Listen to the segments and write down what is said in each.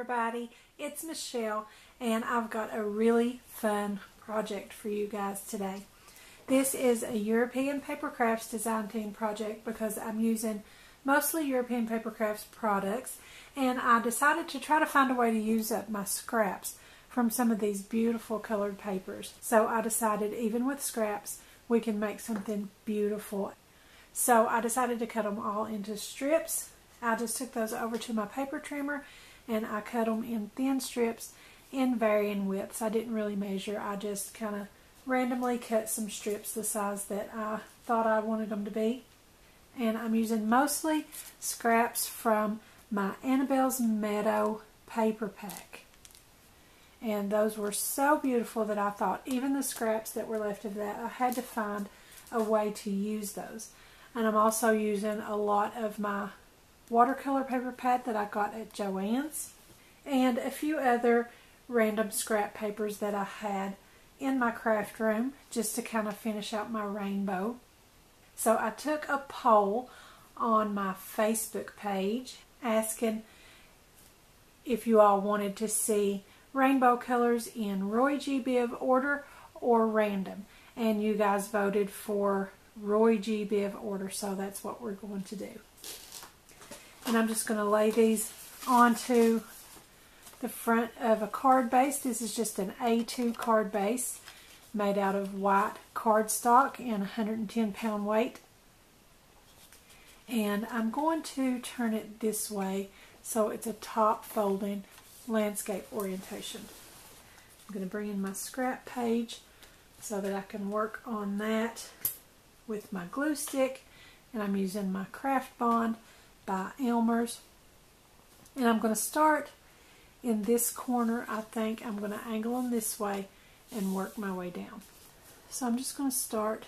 everybody, it's Michelle and I've got a really fun project for you guys today. This is a European Papercrafts design team project because I'm using mostly European Papercrafts products, and I decided to try to find a way to use up my scraps from some of these beautiful colored papers. So I decided even with scraps we can make something beautiful. So I decided to cut them all into strips. I just took those over to my paper trimmer and I cut them in thin strips in varying widths. I didn't really measure. I just kind of randomly cut some strips the size that I thought I wanted them to be. And I'm using mostly scraps from my Annabelle's Meadow paper pack. And those were so beautiful that I thought even the scraps that were left of that, I had to find a way to use those. And I'm also using a lot of my watercolor paper pad that I got at Joann's, and a few other random scrap papers that I had in my craft room just to kind of finish out my rainbow. So I took a poll on my Facebook page asking if you all wanted to see rainbow colors in Roy G. Biv order or random, and you guys voted for Roy G. Biv order, so that's what we're going to do. And I'm just going to lay these onto the front of a card base. This is just an A2 card base made out of white cardstock and 110 pound weight. And I'm going to turn it this way so it's a top folding landscape orientation. I'm going to bring in my scrap page so that I can work on that with my glue stick, and I'm using my Craft Bond by Elmer's. And I'm going to start in this corner. I think I'm going to angle them this way and work my way down. So I'm just going to start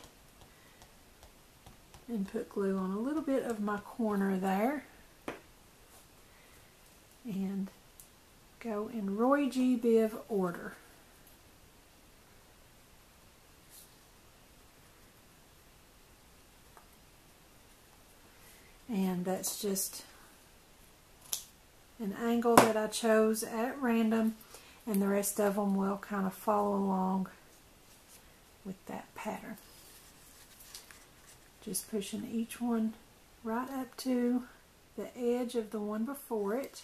and put glue on a little bit of my corner there and go in Roy G. Biv order. And that's just an angle that I chose at random, and the rest of them will kind of follow along with that pattern. Just pushing each one right up to the edge of the one before it.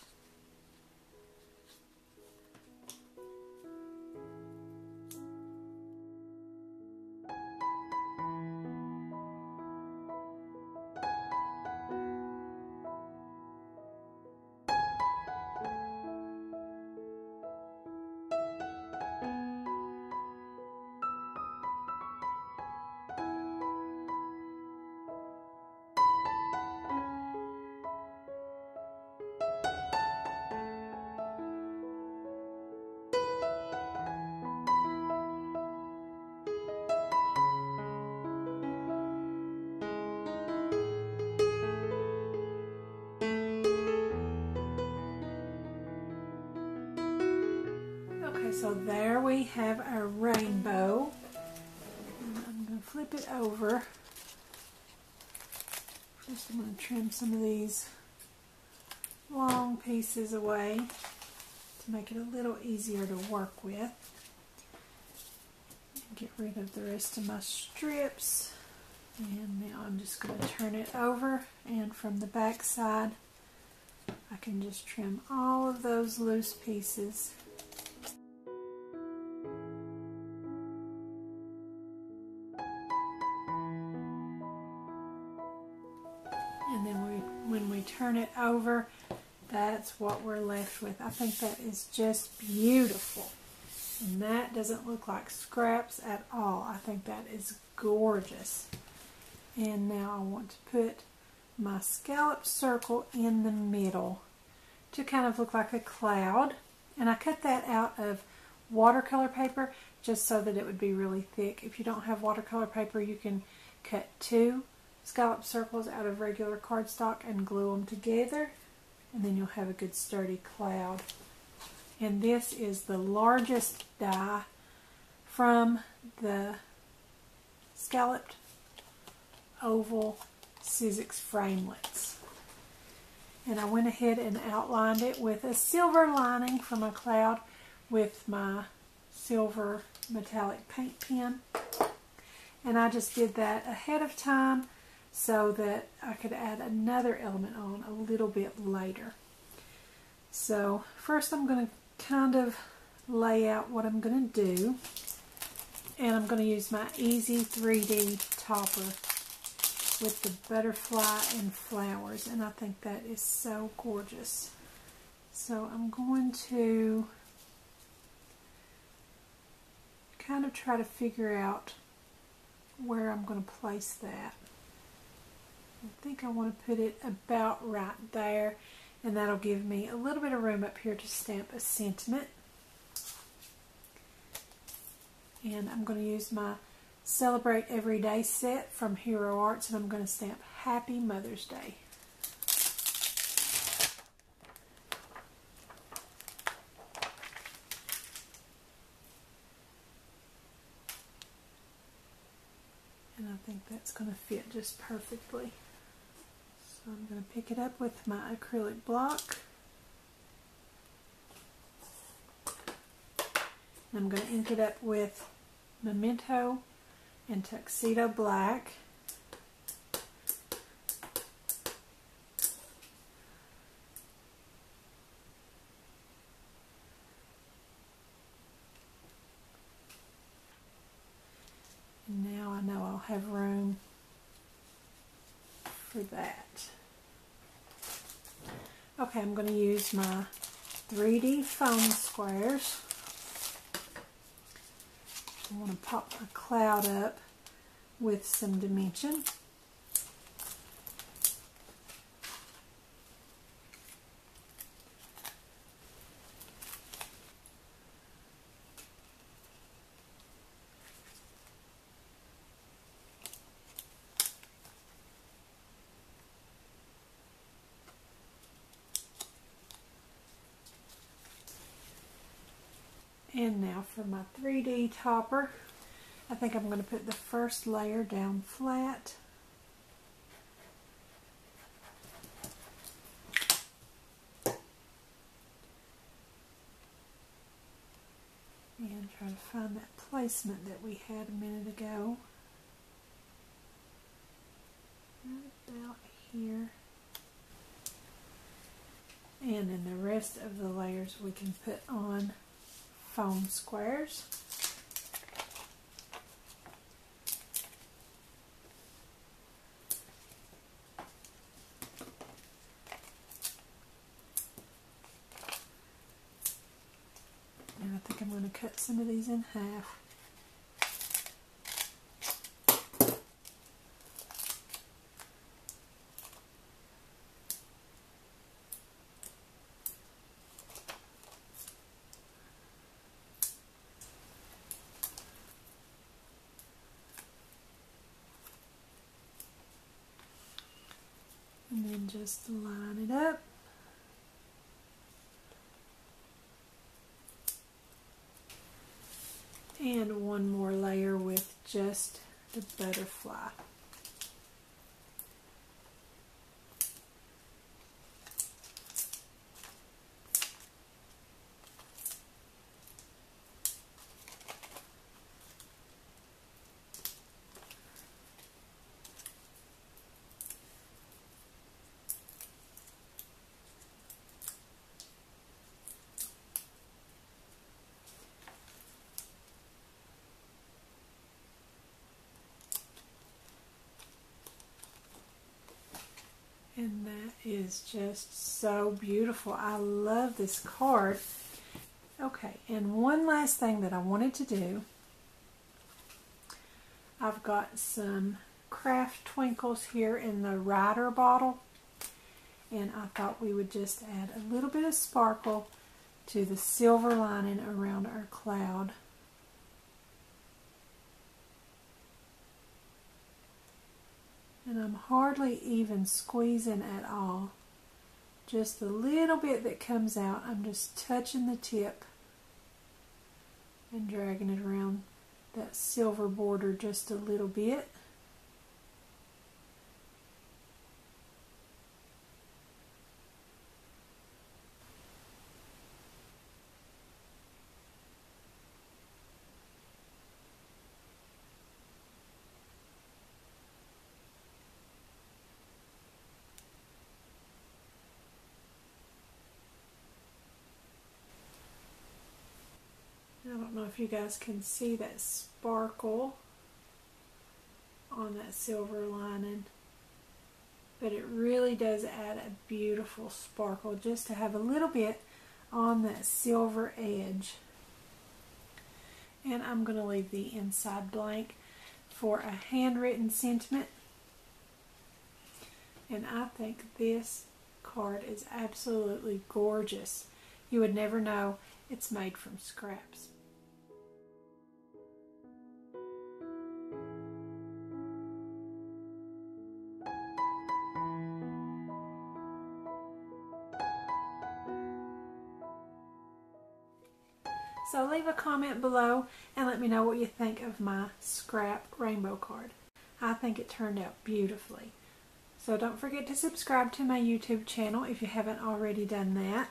So there we have our rainbow. And I'm going to flip it over. First I'm going to trim some of these long pieces away to make it a little easier to work with. Get rid of the rest of my strips. And now I'm just going to turn it over, and from the back side I can just trim all of those loose pieces. And then when we turn it over, that's what we're left with. I think that is just beautiful. And that doesn't look like scraps at all. I think that is gorgeous. And now I want to put my scallop circle in the middle to kind of look like a cloud. And I cut that out of watercolor paper just so that it would be really thick. If you don't have watercolor paper, you can cut 2 scallop circles out of regular cardstock and glue them together, and then you'll have a good sturdy cloud. And this is the largest die from the scalloped oval Sizzix framelits. And I went ahead and outlined it with a silver lining from a cloud with my silver metallic paint pen. And I just did that ahead of time so that I could add another element on a little bit later. So first I'm going to kind of lay out what I'm going to do. And I'm going to use my Easy 3D topper with the butterfly and flowers, and I think that is so gorgeous. So I'm going to kind of try to figure out where I'm going to place that. I think I want to put it about right there, and that'll give me a little bit of room up here to stamp a sentiment. And I'm going to use my Celebrate Everyday set from Hero Arts, and I'm going to stamp Happy Mother's Day. And I think that's going to fit just perfectly. So I'm going to pick it up with my acrylic block. And I'm going to ink it up with Memento and Tuxedo Black. And now I know I'll have room for that. Okay, I'm going to use my 3D foam squares. I want to pop my cloud up with some dimension. And now for my 3D topper, I think I'm going to put the first layer down flat. And try to find that placement that we had a minute ago. Right about here. And then the rest of the layers we can put on foam squares. And I think I'm going to cut some of these in half. And then just line it up. And one more layer with just the butterfly. And that is just so beautiful. I love this card. Okay, and one last thing that I wanted to do. I've got some craft twinkles here in the Rider bottle. And I thought we would just add a little bit of sparkle to the silver lining around our cloud. And I'm hardly even squeezing at all. Just the little bit that comes out, I'm just touching the tip and dragging it around that silver border just a little bit. if you guys can see that sparkle on that silver lining, but it really does add a beautiful sparkle just to have a little bit on that silver edge. And I'm going to leave the inside blank for a handwritten sentiment. And I think this card is absolutely gorgeous. You would never know it's made from scraps. So leave a comment below and let me know what you think of my scrap rainbow card. I think it turned out beautifully. So don't forget to subscribe to my YouTube channel if you haven't already done that.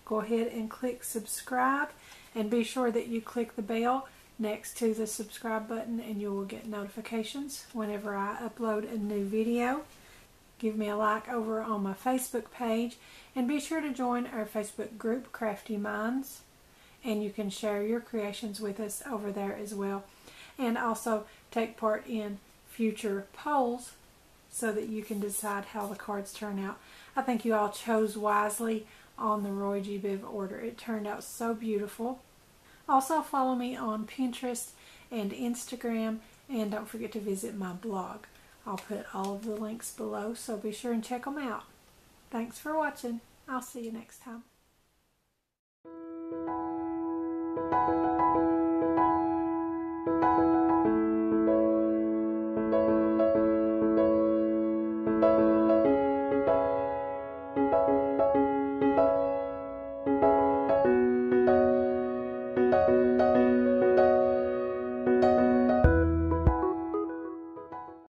Go ahead and click subscribe, and be sure that you click the bell next to the subscribe button and you will get notifications whenever I upload a new video. Give me a like over on my Facebook page, and be sure to join our Facebook group, Craftie Minds, and you can share your creations with us over there as well, and also take part in future polls so that you can decide how the cards turn out. I think you all chose wisely on the Roy G. Biv order. It turned out so beautiful. Also follow me on Pinterest and Instagram, and don't forget to visit my blog. I'll put all of the links below, so be sure and check them out. Thanks for watching. I'll see you next time.